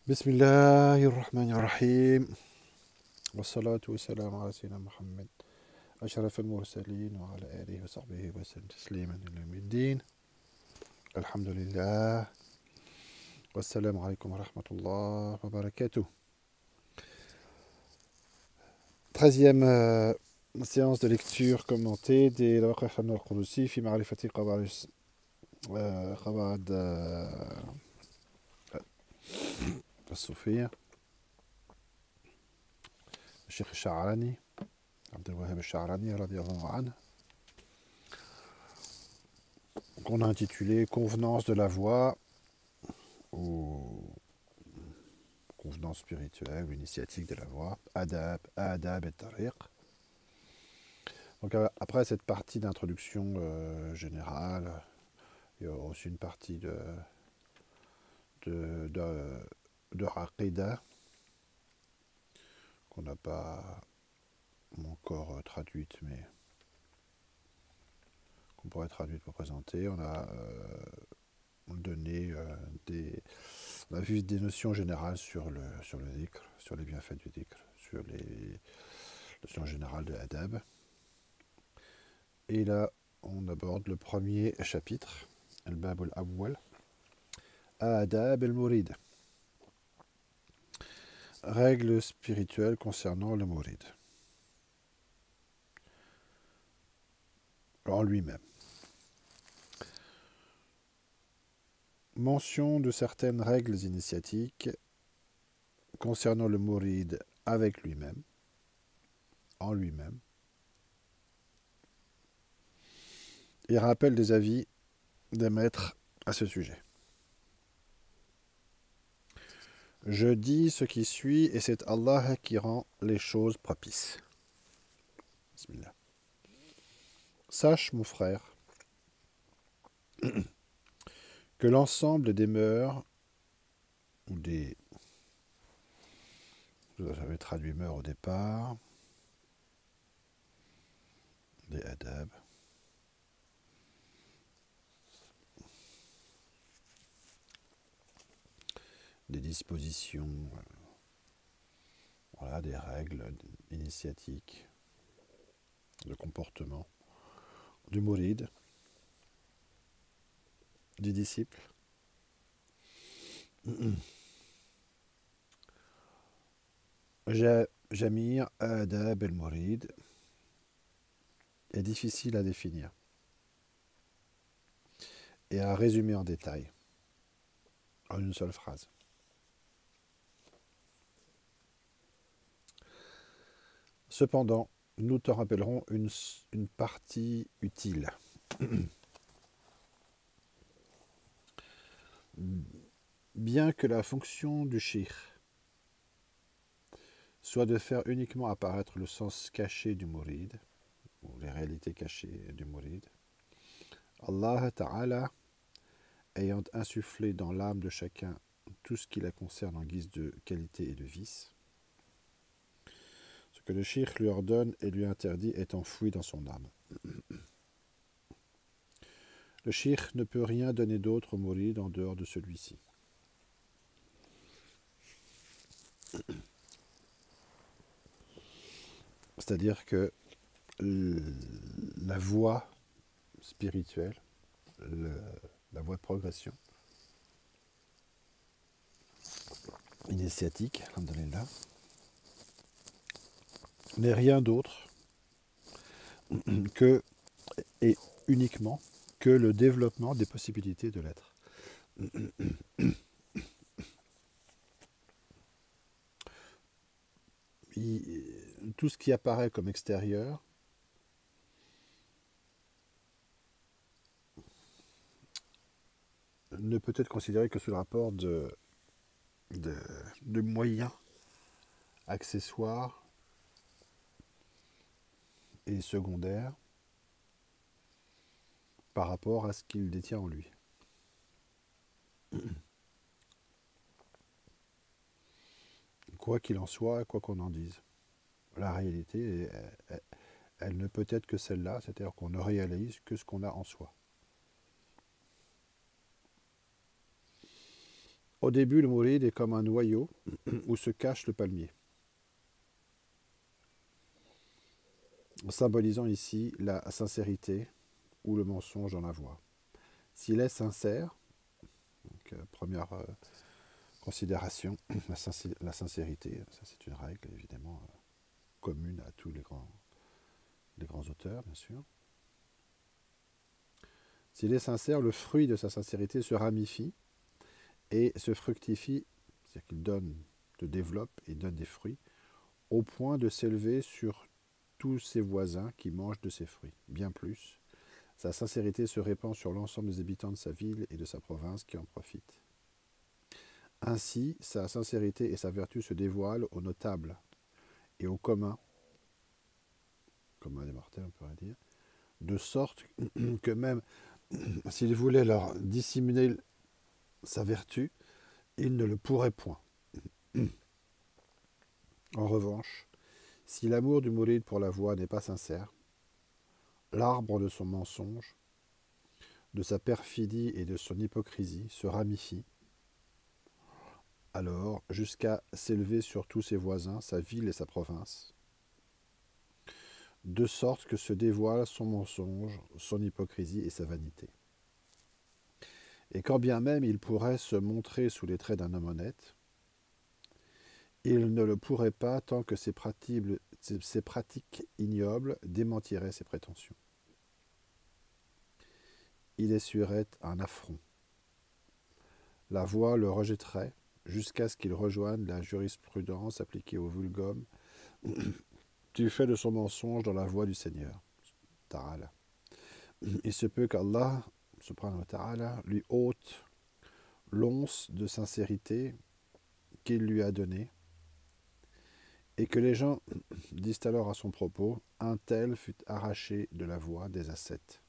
بسم الله الرحمن الرحيم والصلاة والسلام على سيدنا محمد أشرف المرسلين وعلى آله وصحبه وسلم تسليما إلى يوم الدين. الحمد لله والسلام عليكم ورحمة الله وبركاته. 13e séance de lecture commentée des Lawaqih al-Qudusi fi ma'rifati Qawaid الصوفية الشيخ الشعراني عبد الوهاب الشعراني رضي الله عنه, qu'on a intitulé Convenance de la voie ou convenance spirituelle ou initiatique de la voie, Adab et Tariq. Donc après cette partie d'introduction générale, il y a aussi une partie de Aqidah qu'on n'a pas encore traduite, mais qu'on pourrait traduire pour présenter. On a donné on a vu des notions générales sur le dhikr, sur les bienfaits du dhikr, sur les notions générales de Adab. Et là, on aborde le premier chapitre, Al-Bab al-Awwal, Adab al-Murid. Règles spirituelles concernant le Murid en lui-même. Mention de certaines règles initiatiques concernant le Murid avec lui-même, en lui-même, et rappel des avis des maîtres à ce sujet. Je dis ce qui suit, et c'est Allah qui rend les choses propices. Bismillah. Sache, mon frère, que l'ensemble des mœurs, ou des... J'avais traduit mœurs au départ, des adab, des dispositions, voilà, des règles initiatiques, de comportement du Murid, du disciple. Jamir Adab el-Murid est difficile à définir et à résumer en détail en une seule phrase. Cependant, nous te rappellerons une partie utile. Bien que la fonction du shir soit de faire uniquement apparaître le sens caché du Murid, ou les réalités cachées du Murid, Allah Ta'ala, ayant insufflé dans l'âme de chacun tout ce qui la concerne en guise de qualité et de vice, ce que le shir lui ordonne et lui interdit est enfoui dans son âme. Le shir ne peut rien donner d'autre au Murid en dehors de celui-ci. C'est-à-dire que la voie spirituelle, la voie de progression initiatique, alhamdoulilah, n'est rien d'autre que et uniquement que le développement des possibilités de l'être. Tout ce qui apparaît comme extérieur ne peut être considéré que sous le rapport de moyens accessoires et secondaires par rapport à ce qu'il détient en lui. Quoi qu'il en soit, quoi qu'on en dise, la réalité, elle ne peut être que celle-là, c'est-à-dire qu'on ne réalise que ce qu'on a en soi. Au début, le mouride est comme un noyau où se cache le palmier, symbolisant ici la sincérité ou le mensonge dans la voix. S'il est sincère, donc, première considération, la sincérité, ça c'est une règle évidemment commune à tous les grands auteurs, bien sûr. S'il est sincère, le fruit de sa sincérité se ramifie et se fructifie, c'est-à-dire qu'il donne, se développe et donne des fruits, au point de s'élever sur tous ses voisins qui mangent de ses fruits, bien plus. Sa sincérité se répand sur l'ensemble des habitants de sa ville et de sa province qui en profitent. Ainsi, sa sincérité et sa vertu se dévoilent aux notables et aux communs des mortels on pourrait dire, de sorte que même s'il voulait leur dissimuler sa vertu, il ne le pourrait point. En revanche, si l'amour du mouride pour la voix n'est pas sincère, l'arbre de son mensonge, de sa perfidie et de son hypocrisie se ramifie, alors jusqu'à s'élever sur tous ses voisins, sa ville et sa province, de sorte que se dévoilent son mensonge, son hypocrisie et sa vanité. Et quand bien même il pourrait se montrer sous les traits d'un homme honnête, il ne le pourrait pas tant que ses pratiques ignobles démentiraient ses prétentions. Il essuierait un affront. La voix le rejetterait jusqu'à ce qu'il rejoigne la jurisprudence appliquée au vulgum du fait de son mensonge dans la voie du Seigneur. Ta'ala. Il se peut qu'Allah subhanahu wa ta'ala lui ôte l'once de sincérité qu'il lui a donnée et que les gens disent alors à son propos, un tel fut arraché de la voie des ascètes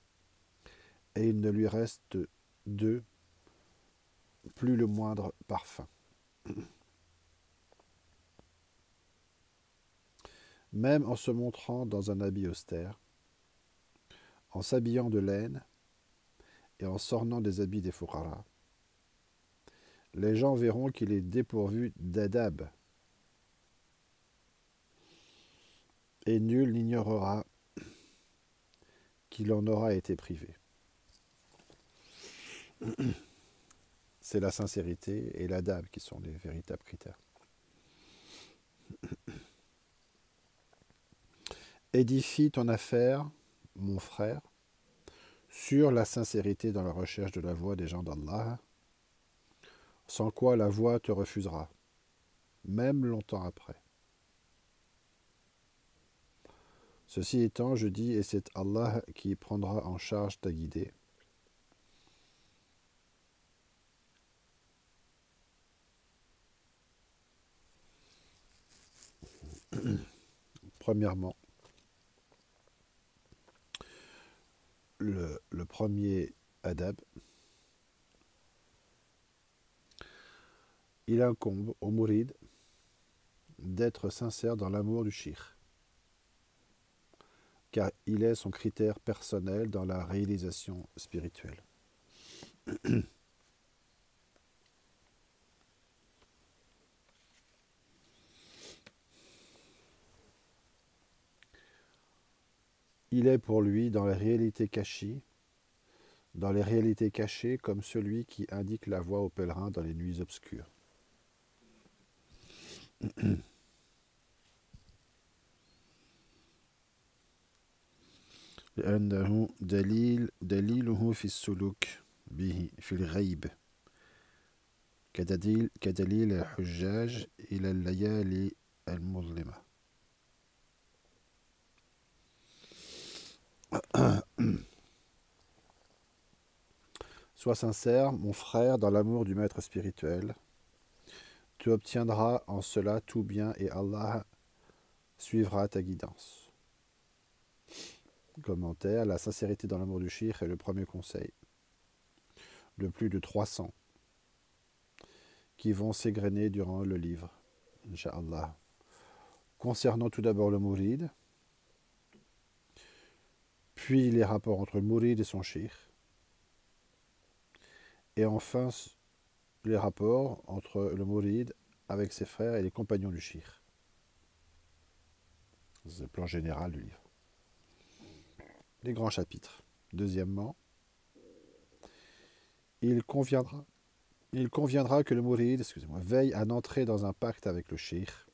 et il ne lui reste d'eux plus le moindre parfum. Même en se montrant dans un habit austère, en s'habillant de laine et en s'ornant des habits des fuqara, les gens verront qu'il est dépourvu d'adab et nul n'ignorera qu'il en aura été privé. C'est la sincérité et l'adab qui sont les véritables critères. Édifie ton affaire, mon frère, sur la sincérité dans la recherche de la voie des gens d'Allah, sans quoi la voie te refusera, même longtemps après. Ceci étant, je dis, et c'est Allah qui prendra en charge ta guidée. Premièrement, le premier adab, il incombe au mouride d'être sincère dans l'amour du shirk, car il est son critère personnel dans la réalisation spirituelle. Il est pour lui dans les réalités cachées comme celui qui indique la voie aux pèlerins dans les nuits obscures. لأنه دليله في السلوك به في الغيب كدليل الحجاج إلى الليالي المظلمة. Sois sincère, mon frère, dans l'amour du maître spirituel. Tu obtiendras en cela tout bien et Allah suivra ta guidance. Commentaire, la sincérité dans l'amour du shirk est le premier conseil de plus de 300 qui vont s'égrener durant le livre, Inch'Allah. Concernant tout d'abord le mouride, puis les rapports entre le mouride et son shirk, et enfin les rapports entre le mouride avec ses frères et les compagnons du shir. C'est le plan général du livre. Les grands chapitres. Deuxièmement, il conviendra, il conviendra que le mouride, veille à n'entrer dans un pacte avec le shir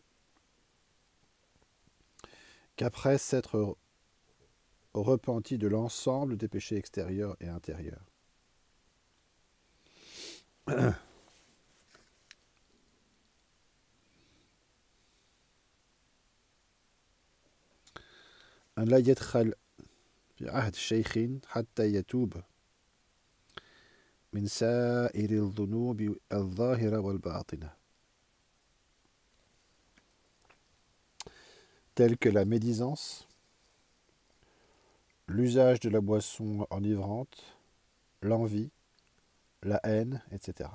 qu'après s'être repenti de l'ensemble des péchés extérieurs et intérieurs. أن لا يدخل في عهد شيخ حتى يتوب من سائر الذنوب الظاهرة والباطنة, telles que la médisance, l'usage de la boisson enivrante, l'envie, la haine, etc.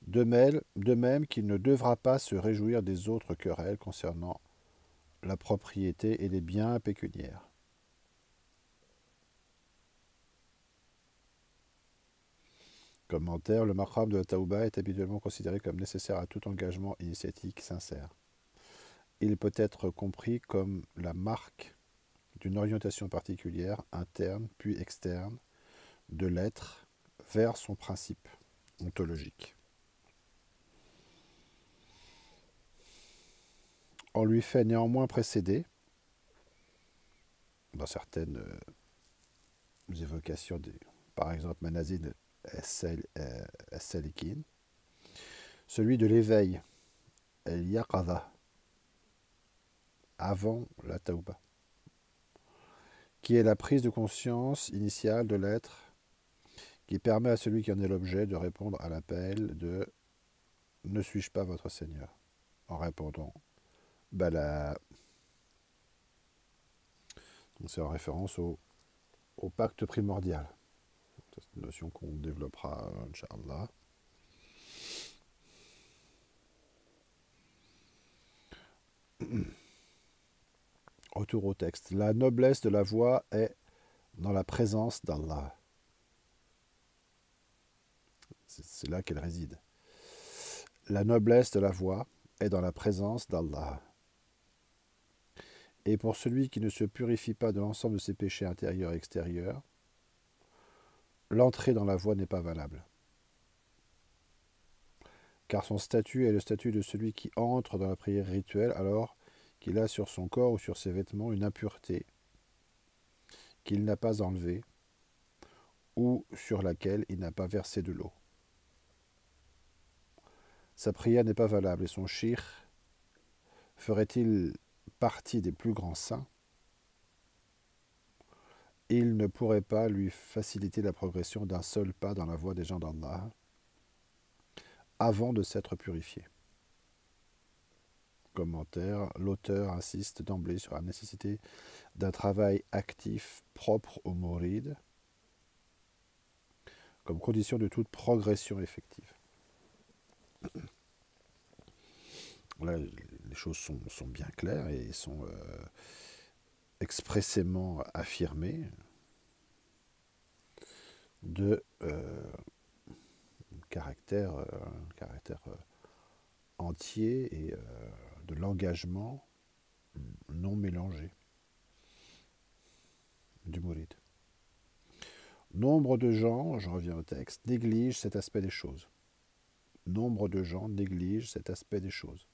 De même qu'il ne devra pas se réjouir des autres querelles concernant la propriété et les biens pécuniaires. Commentaire, le maqam de la Taouba est habituellement considéré comme nécessaire à tout engagement initiatique sincère. Il peut être compris comme la marque d'une orientation particulière, interne puis externe, de l'être vers son principe ontologique. On lui fait néanmoins précéder, dans certaines évocations, par exemple Manazil es-Salikin, celui de l'éveil, el-Yaqadha, avant la Taouba, qui est la prise de conscience initiale de l'être, qui permet à celui qui en est l'objet de répondre à l'appel de « Ne suis-je pas votre Seigneur ?» en répondant « Bala ». C'est en référence au pacte primordial. C'est une notion qu'on développera, Inch'Allah. Retour au texte. La noblesse de la voix est dans la présence d'Allah. C'est là qu'elle réside. La noblesse de la voix est dans la présence d'Allah. Et pour celui qui ne se purifie pas de l'ensemble de ses péchés intérieurs et extérieurs, l'entrée dans la voie n'est pas valable. Car son statut est le statut de celui qui entre dans la prière rituelle alors qu'il a sur son corps ou sur ses vêtements une impureté qu'il n'a pas enlevée ou sur laquelle il n'a pas versé de l'eau. Sa prière n'est pas valable et son shir ferait-il partie des plus grands saints, il ne pourrait pas lui faciliter la progression d'un seul pas dans la voie des gens d'Allah avant de s'être purifié. Commentaire, l'auteur insiste d'emblée sur la nécessité d'un travail actif propre au mouride comme condition de toute progression effective. Là, les choses sont bien claires et sont expressément affirmées de caractère entier et de l'engagement non mélangé du mouride. Nombre de gens, je reviens au texte, négligent cet aspect des choses. Nombre de gens négligent cet aspect des choses.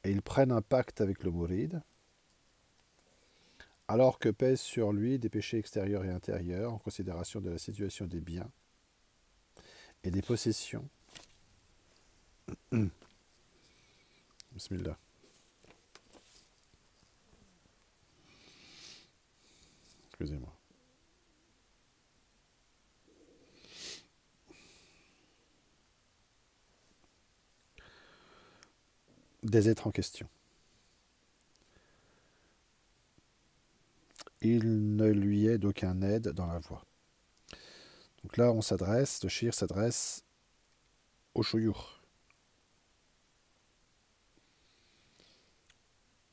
Et ils prennent un pacte avec le mouride, alors que pèsent sur lui des péchés extérieurs et intérieurs en considération de la situation des biens et des possessions. Bismillah. Excusez-moi. Des êtres en question. Il ne lui est d'aucun aide dans la voie. Donc là, le shir s'adresse au shuyukh.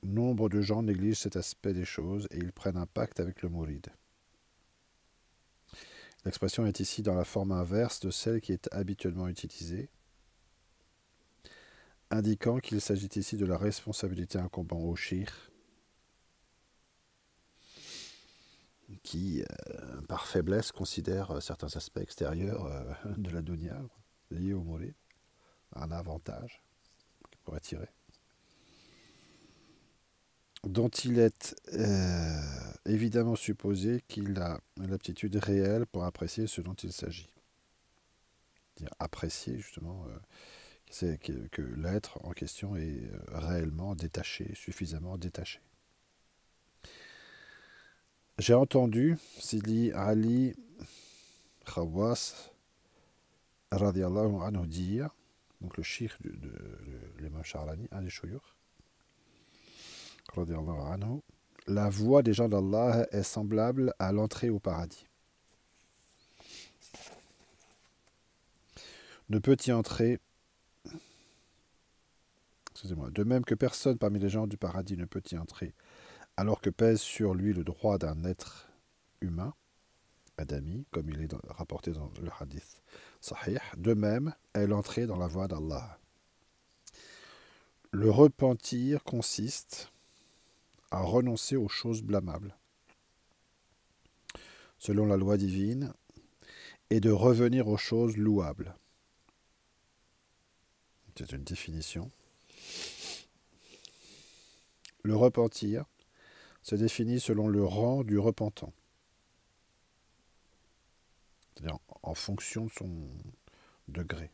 Nombre de gens négligent cet aspect des choses et ils prennent un pacte avec le mouride. L'expression est ici dans la forme inverse de celle qui est habituellement utilisée, indiquant qu'il s'agit ici de la responsabilité incombant au shir, qui, par faiblesse, considère certains aspects extérieurs de la dunya, liés au mourir, un avantage qu'il pourrait tirer, dont il est évidemment supposé qu'il a l'aptitude réelle pour apprécier ce dont il s'agit. C'est-à-dire apprécier justement c'est que l'être en question est réellement détaché, suffisamment détaché. J'ai entendu Sidi Ali Khawas radiallahu anhu dire, donc le cheikh de l'imam Charlani, un des shuyukh, radiallahu anhu, la voie des gens d'Allah est semblable à l'entrée au paradis. Ne peut y entrer, excusez-moi, de même que personne parmi les gens du paradis ne peut y entrer, alors que pèse sur lui le droit d'un être humain, Adami, comme il est rapporté dans le hadith sahih. De même est l'entrée dans la voie d'Allah. Le repentir consiste à renoncer aux choses blâmables, selon la loi divine, et de revenir aux choses louables. C'est une définition. Le repentir se définit selon le rang du repentant, c'est-à-dire en fonction de son degré.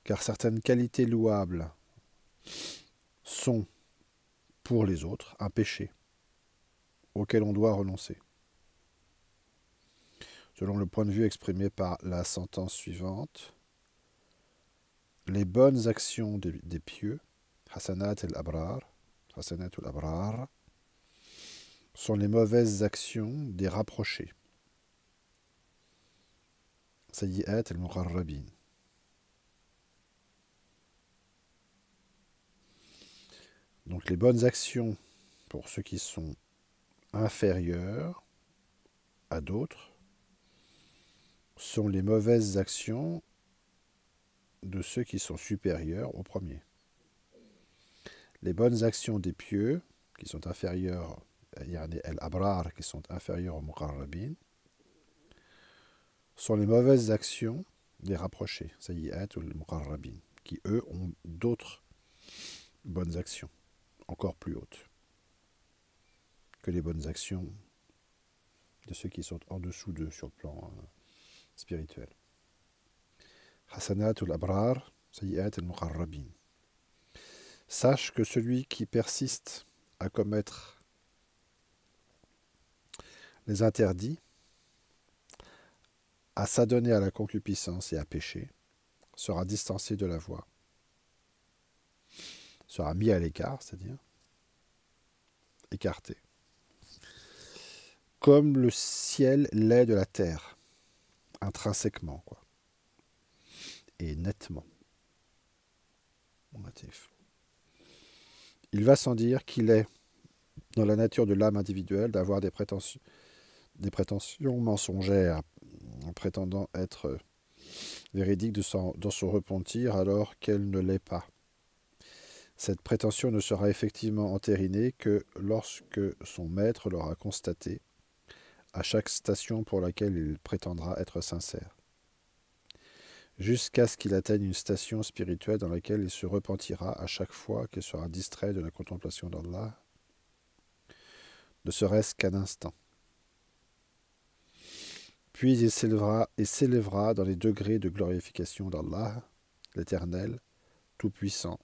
Car certaines qualités louables sont, pour les autres, un péché auquel on doit renoncer. Selon le point de vue exprimé par la sentence suivante, les bonnes actions des pieux, hasanat al-abrar, sont les mauvaises actions des rapprochés, sayyi'at al-muqarrabin. Donc les bonnes actions pour ceux qui sont inférieurs à d'autres sont les mauvaises actions de ceux qui sont supérieurs aux premiers. Les bonnes actions des pieux qui sont inférieurs, yani al-abrar qui sont inférieurs aux muqarrabin, sont les mauvaises actions des rapprochés, sayyi'at ou al-muqarrabin, qui eux ont d'autres bonnes actions encore plus hautes que les bonnes actions de ceux qui sont en dessous d'eux sur le plan spirituel. Hasanat al-abrar, sayyi'at al-muqarrabin. Sache que celui qui persiste à commettre les interdits, à s'adonner à la concupiscence et à pécher, sera distancé de la voie, sera mis à l'écart, c'est-à-dire écarté, comme le ciel l'est de la terre, intrinsèquement, quoi, et nettement. Il va sans dire qu'il est dans la nature de l'âme individuelle d'avoir des prétentions mensongères en prétendant être véridique dans son repentir alors qu'elle ne l'est pas. Cette prétention ne sera effectivement entérinée que lorsque son maître l'aura constaté à chaque station pour laquelle il prétendra être sincère, jusqu'à ce qu'il atteigne une station spirituelle dans laquelle il se repentira à chaque fois qu'il sera distrait de la contemplation d'Allah, ne serait-ce qu'un instant. Puis il s'élèvera dans les degrés de glorification d'Allah, l'Éternel, Tout-Puissant,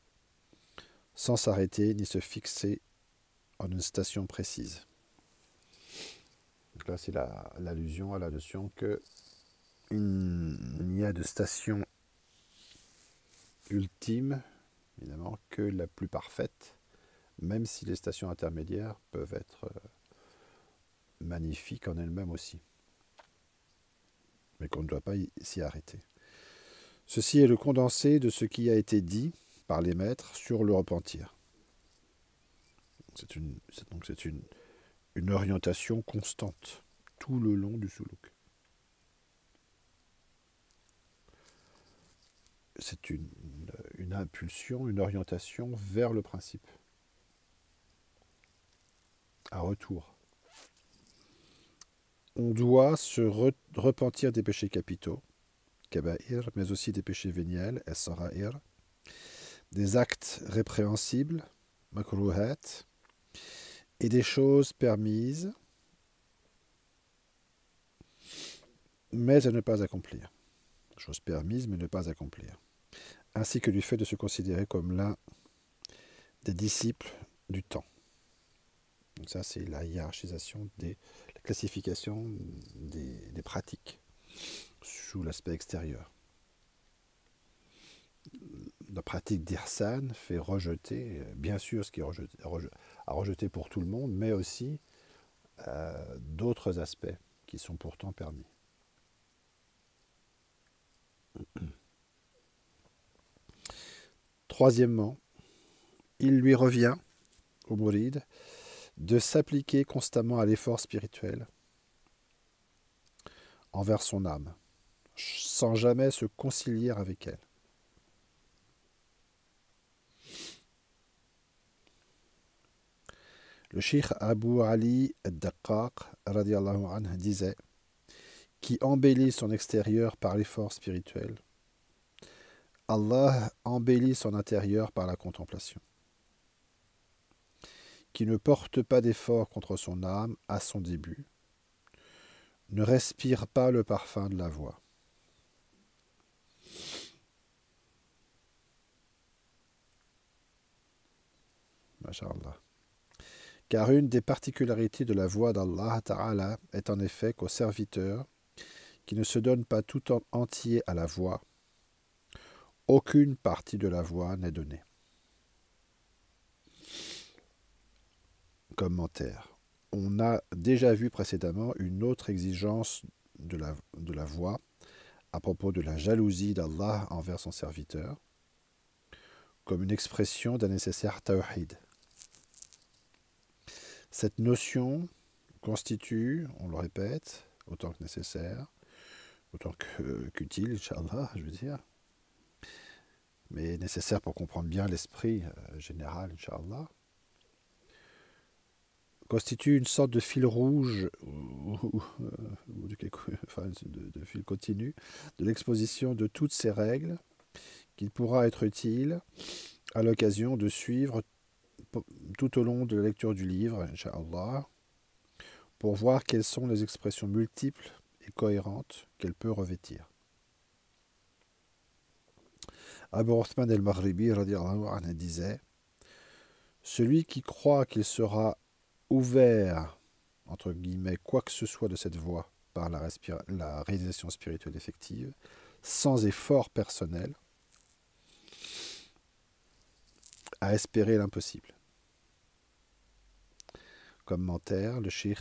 sans s'arrêter ni se fixer en une station précise. Donc là, c'est l'allusion à la notion qu'il n'y a de station ultime, évidemment, que la plus parfaite, même si les stations intermédiaires peuvent être magnifiques en elles-mêmes aussi, mais qu'on ne doit pas s'y arrêter. Ceci est le condensé de ce qui a été dit par les maîtres sur le repentir. C'est une orientation constante tout le long du suluk. c'est une impulsion, une orientation vers le principe, un retour. On doit se repentir des péchés capitaux, kaba'ir, mais aussi des péchés véniels, as-sara'ir, des actes répréhensibles, makruhat, et des choses permises, mais à ne pas accomplir. Choses permises, mais ne pas accomplir. Ainsi que du fait de se considérer comme l'un des disciples du temps. Donc ça, c'est la hiérarchisation, la classification des pratiques sous l'aspect extérieur. La pratique d'Ihsan fait rejeter, bien sûr, ce qui est à rejeter pour tout le monde, mais aussi d'autres aspects qui sont pourtant permis. Troisièmement, il lui revient, au mouride, de s'appliquer constamment à l'effort spirituel envers son âme, sans jamais se concilier avec elle. Le cheikh Abu Ali al-Daqqaq radiallahu anhu disait: qui embellit son extérieur par l'effort spirituel, Allah embellit son intérieur par la contemplation. Qui ne porte pas d'effort contre son âme à son début, ne respire pas le parfum de la voix. Masha'Allah. Car une des particularités de la voix d'Allah Ta'ala est en effet qu'au serviteur, qui ne se donne pas tout entier à la voix, aucune partie de la voix n'est donnée. Commentaire. On a déjà vu précédemment une autre exigence de la voix à propos de la jalousie d'Allah envers son serviteur, comme une expression d'un nécessaire tawhid. Cette notion constitue, on le répète, autant que nécessaire, autant qu'utile, Inch'Allah, je veux dire, mais nécessaire pour comprendre bien l'esprit général, Inch'Allah, constitue une sorte de fil rouge, de fil continu, de l'exposition de toutes ces règles qu'il pourra être utile à l'occasion de suivre tout au long de la lecture du livre, Inch'Allah, pour voir quelles sont les expressions multiples et cohérentes qu'elle peut revêtir. Abu Uthman al-Maghribi disait: celui qui croit qu'il sera ouvert, entre guillemets, quoi que ce soit de cette voie par la réalisation spirituelle effective, sans effort personnel, à espérer l'impossible. Commentaire, le cheikh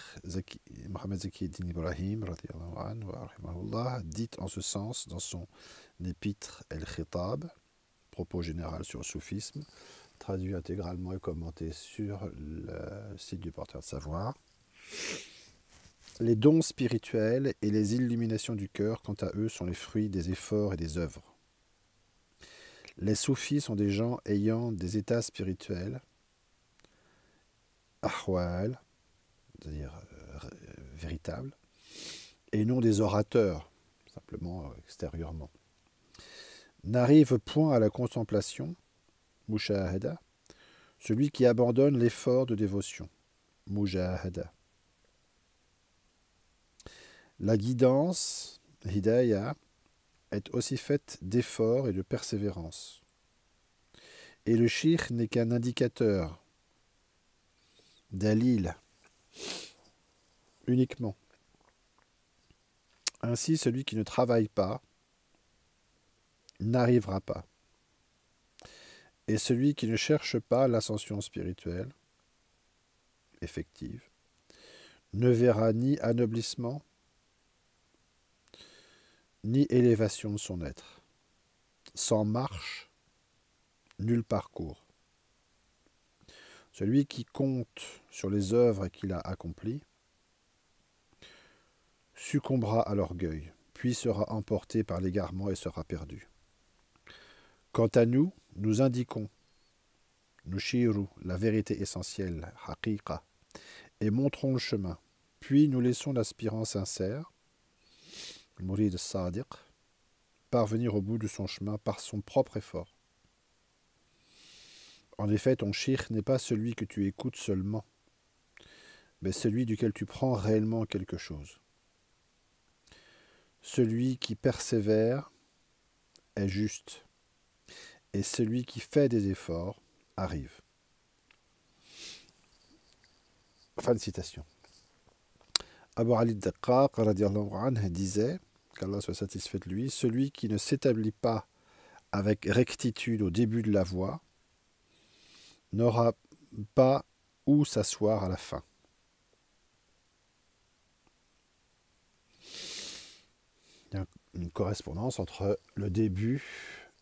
Mohammed Zakieddin Ibrahim dit en ce sens dans son épître El-Khitab, propos général sur le soufisme, traduit intégralement et commenté sur le site du Porteur de Savoir: les dons spirituels et les illuminations du cœur, quant à eux, sont les fruits des efforts et des œuvres. Les soufis sont des gens ayant des états spirituels, ahwal, c'est-à-dire véritables, et non des orateurs, simplement extérieurement. N'arrive point à la contemplation, mushahada, celui qui abandonne l'effort de dévotion, mujahada. La guidance, hidayah, est aussi faite d'efforts et de persévérance. Et le shirk n'est qu'un indicateur, dalil, uniquement. Ainsi, celui qui ne travaille pas n'arrivera pas. Et celui qui ne cherche pas l'ascension spirituelle effective ne verra ni anoblissement, ni élévation de son être. Sans marche, nul parcours. Celui qui compte sur les œuvres qu'il a accomplies succombera à l'orgueil, puis sera emporté par l'égarement et sera perdu. Quant à nous, nous indiquons, nushiru, la vérité essentielle, haqiqa, et montrons le chemin. Puis nous laissons l'aspirant sincère, le murid sadiq, parvenir au bout de son chemin par son propre effort. En effet, ton shir n'est pas celui que tu écoutes seulement, mais celui duquel tu prends réellement quelque chose. Celui qui persévère est juste, et celui qui fait des efforts arrive. Fin de citation. Abu Ali al-Daqqaq radiallahu anhu disait, qu'Allah soit satisfait de lui, celui qui ne s'établit pas avec rectitude au début de la voie n'aura pas où s'asseoir à la fin. Il y a une correspondance entre le début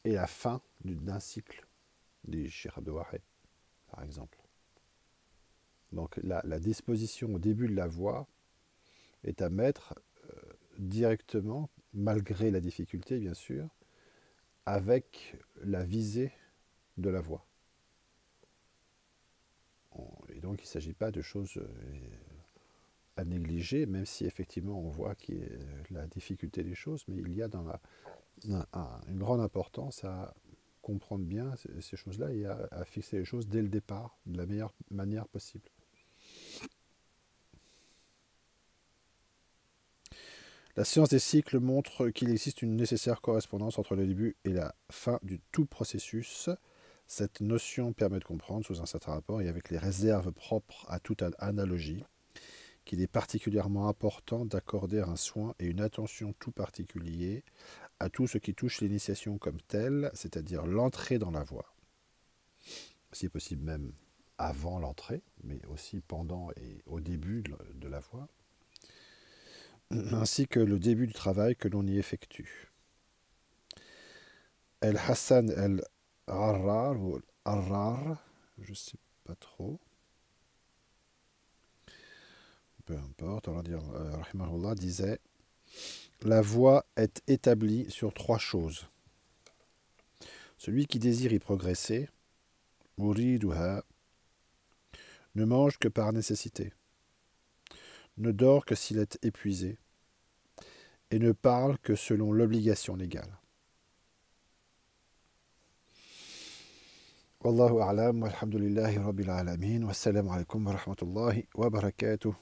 et la fin d'un cycle des Cheikh Abdou Wahid, par exemple. Donc la disposition au début de la voie est à mettre directement, malgré la difficulté bien sûr, avec la visée de la voie. Et donc il ne s'agit pas de choses à négliger, même si effectivement on voit qu'il y a la difficulté des choses, mais il y a dans une grande importance à comprendre bien ces choses-là et à fixer les choses dès le départ, de la meilleure manière possible. La science des cycles montre qu'il existe une nécessaire correspondance entre le début et la fin du tout processus. Cette notion permet de comprendre, sous un certain rapport et avec les réserves propres à toute analogie, qu'il est particulièrement important d'accorder un soin et une attention tout particulier à tout ce qui touche l'initiation comme telle, c'est-à-dire l'entrée dans la voie. Si possible même avant l'entrée, mais aussi pendant et au début de la voie, ainsi que le début du travail que l'on y effectue. El-Hassan el-Arrar, ou Arrar, je ne sais pas trop, peu importe, on va dire, rahimahullah, disait « La voie est établie sur trois choses. Celui qui désire y progresser, muriduha, ne mange que par nécessité, ne dort que s'il est épuisé, et ne parle que selon l'obligation légale. » Wallahu a'lam, walhamdulillahi rabbil alamin, wassalamu alaikum wa rahmatullahi wa barakatuh.